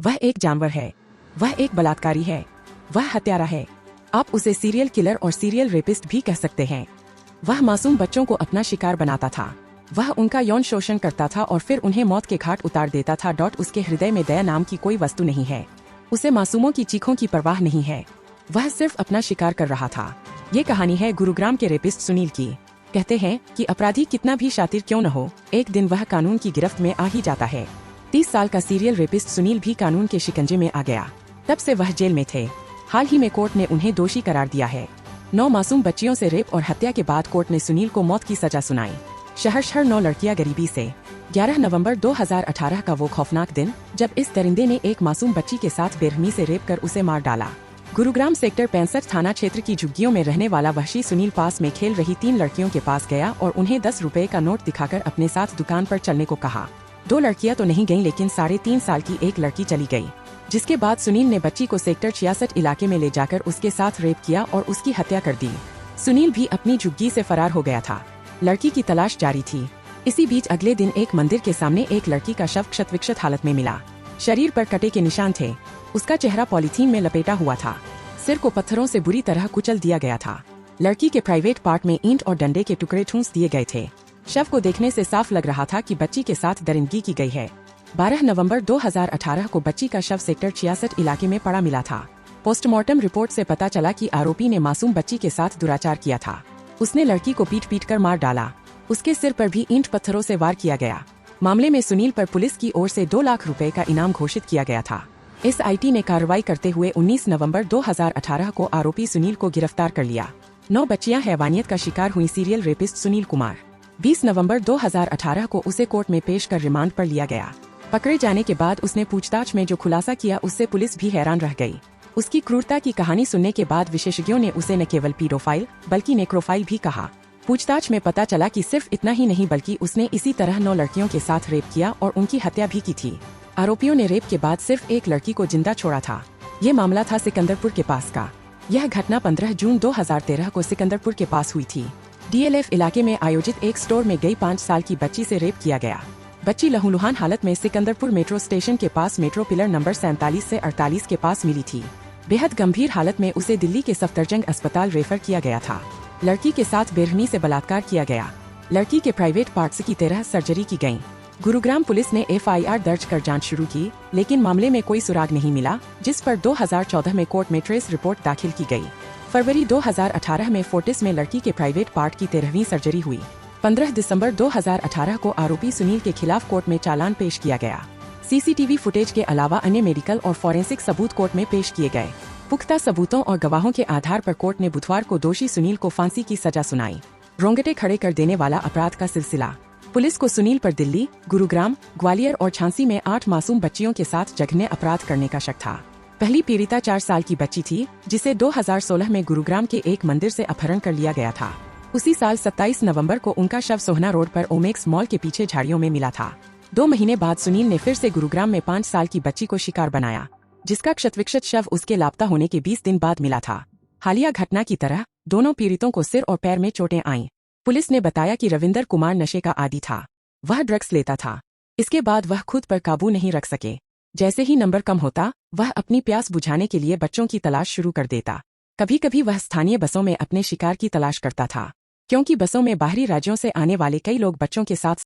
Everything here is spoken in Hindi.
वह एक जानवर है, वह एक बलात्कारी है, वह हत्यारा है। आप उसे सीरियल किलर और सीरियल रेपिस्ट भी कह सकते हैं। वह मासूम बच्चों को अपना शिकार बनाता था। वह उनका यौन शोषण करता था और फिर उन्हें मौत के घाट उतार देता था। उसके हृदय में दया नाम की कोई वस्तु नहीं है। उसे मासूमों की चीखों की परवाह नहीं है। वह सिर्फ अपना शिकार कर रहा था। ये कहानी है गुरुग्राम के रेपिस्ट सुनील की। कहते हैं कि अपराधी कितना भी शातिर क्यों न हो, एक दिन वह कानून की गिरफ्त में आ ही जाता है। 30 साल का सीरियल रेपिस्ट सुनील भी कानून के शिकंजे में आ गया। तब से वह जेल में थे। हाल ही में कोर्ट ने उन्हें दोषी करार दिया है। 9 मासूम बच्चियों से रेप और हत्या के बाद कोर्ट ने सुनील को मौत की सजा सुनाई। शहर 9 लड़कियां गरीबी से। 11 नवंबर 2018 का वो खौफनाक दिन जब इस दरिंदे ने एक मासूम बच्ची के साथ बेरहमी से रेप कर उसे मार डाला। गुरुग्राम सेक्टर 65 थाना क्षेत्र की झुग्गियों में रहने वाला वहशी सुनील पास में खेल रही 3 लड़कियों के पास गया और उन्हें 10 रुपए का नोट दिखाकर अपने साथ दुकान पर चलने को कहा। 2 लड़कियां तो नहीं गईं, लेकिन 3.5 साल की एक लड़की चली गई। जिसके बाद सुनील ने बच्ची को सेक्टर 66 इलाके में ले जाकर उसके साथ रेप किया और उसकी हत्या कर दी। सुनील भी अपनी झुग्गी से फरार हो गया था। लड़की की तलाश जारी थी। इसी बीच अगले दिन एक मंदिर के सामने एक लड़की का शव क्षत विक्षत हालत में मिला। शरीर पर कटे के निशान थे। उसका चेहरा पॉलीथीन में लपेटा हुआ था। सिर को पत्थरों से बुरी तरह कुचल दिया गया था। लड़की के प्राइवेट पार्ट में ईंट और डंडे के टुकड़े ठूंस दिए गए थे। शव को देखने से साफ लग रहा था कि बच्ची के साथ दरिंदगी की गई है। 12 नवंबर 2018 को बच्ची का शव सेक्टर 66 इलाके में पड़ा मिला था। पोस्टमार्टम रिपोर्ट से पता चला कि आरोपी ने मासूम बच्ची के साथ दुराचार किया था। उसने लड़की को पीट कर मार डाला। उसके सिर पर भी ईंट पत्थरों से वार किया गया। मामले में सुनील पर पुलिस की ओर से 2 लाख रुपए का इनाम घोषित किया गया था। SIT ने कार्रवाई करते हुए 19 नवंबर 2018 को आरोपी सुनील को गिरफ्तार कर लिया। 9 बच्चियां हैवानियत का शिकार हुई सीरियल रेपिस्ट सुनील कुमार। 20 नवंबर 2018 को उसे कोर्ट में पेश कर रिमांड पर लिया गया। पकड़े जाने के बाद उसने पूछताछ में जो खुलासा किया उससे पुलिस भी हैरान रह गई। उसकी क्रूरता की कहानी सुनने के बाद विशेषज्ञों ने उसे न केवल पीडोफाइल बल्कि नेक्रोफाइल भी कहा। पूछताछ में पता चला कि सिर्फ इतना ही नहीं बल्कि उसने इसी तरह 9 लड़कियों के साथ रेप किया और उनकी हत्या भी की थी। आरोपियों ने रेप के बाद सिर्फ एक लड़की को जिंदा छोड़ा था। ये मामला था सिकंदरपुर के पास का। यह घटना 15 जून 2013 को सिकंदरपुर के पास हुई थी। DLF इलाके में आयोजित एक स्टोर में गई 5 साल की बच्ची से रेप किया गया। बच्ची लहूलुहान हालत में सिकंदरपुर मेट्रो स्टेशन के पास मेट्रो पिलर नंबर 47 से 48 के पास मिली थी। बेहद गंभीर हालत में उसे दिल्ली के सफदरजंग अस्पताल रेफर किया गया था। लड़की के साथ बेरहमी से बलात्कार किया गया। लड़की के प्राइवेट पार्ट्स की तरह सर्जरी की गई। गुरुग्राम पुलिस ने FIR दर्ज कर जांच शुरू की, लेकिन मामले में कोई सुराग नहीं मिला, जिस पर 2014 में कोर्ट में ट्रेस रिपोर्ट दाखिल की गई। फरवरी 2018 में फोर्टिस में लड़की के प्राइवेट पार्ट की 13वीं सर्जरी हुई। 15 दिसंबर 2018 को आरोपी सुनील के खिलाफ कोर्ट में चालान पेश किया गया। CCTV फुटेज के अलावा अन्य मेडिकल और फॉरेंसिक सबूत कोर्ट में पेश किए गए। पुख्ता सबूतों और गवाहों के आधार पर कोर्ट ने बुधवार को दोषी सुनील को फांसी की सजा सुनाई। रोंगटे खड़े कर देने वाला अपराध का सिलसिला। पुलिस को सुनील पर दिल्ली, गुरुग्राम, ग्वालियर और झांसी में 8 मासूम बच्चियों के साथ जघन्य अपराध करने का शक था। पहली पीड़िता 4 साल की बच्ची थी, जिसे 2016 में गुरुग्राम के एक मंदिर से अपहरण कर लिया गया था। उसी साल 27 नवंबर को उनका शव सोहना रोड पर ओमेक्स मॉल के पीछे झाड़ियों में मिला था। 2 महीने बाद सुनील ने फिर से गुरुग्राम में 5 साल की बच्ची को शिकार बनाया, जिसका क्षतविक्षत शव उसके लापता होने के 20 दिन बाद मिला था। हालिया घटना की तरह दोनों पीड़ितों को सिर और पैर में चोटें आईं। पुलिस ने बताया कि रविंदर कुमार नशे का आदी था। वह ड्रग्स लेता था। इसके बाद वह खुद पर काबू नहीं रख सके। जैसे ही नंबर कम होता, वह अपनी प्यास बुझाने के लिए बच्चों की तलाश शुरू कर देता। कभी कभी वह स्थानीय बसों में अपने शिकार की तलाश करता था, क्योंकि बसों में बाहरी राज्यों से आने वाले कई लोग बच्चों के साथ